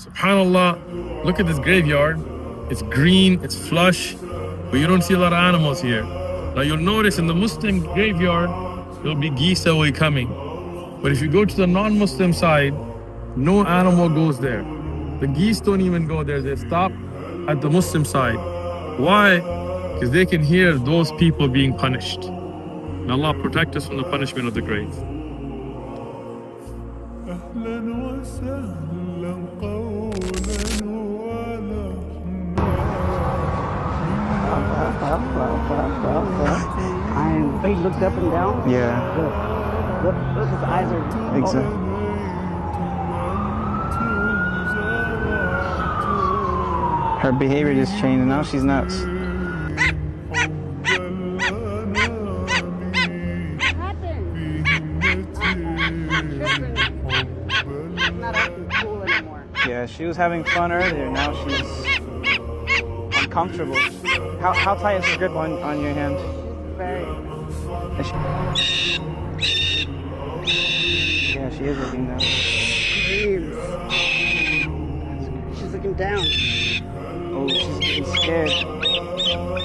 Subhanallah, look at this graveyard. It's green, it's flush, but you don't see a lot of animals here. Now you'll notice in the Muslim graveyard, there'll be geese that will be coming. But if you go to the non-Muslim side, no animal goes there. The geese don't even go there. They stop at the Muslim side. Why? Because they can hear those people being punished. May Allah protect us from the punishment of the grave. He looked up and down. Yeah. Look, his eyes are Exactly. Her behavior just changed. Now she's nuts. Yeah, she was having fun earlier. Now she's uncomfortable. How tight is the grip on your hand? very. Yeah, she is looking down. Screams. She's looking down. Oh, she's getting scared.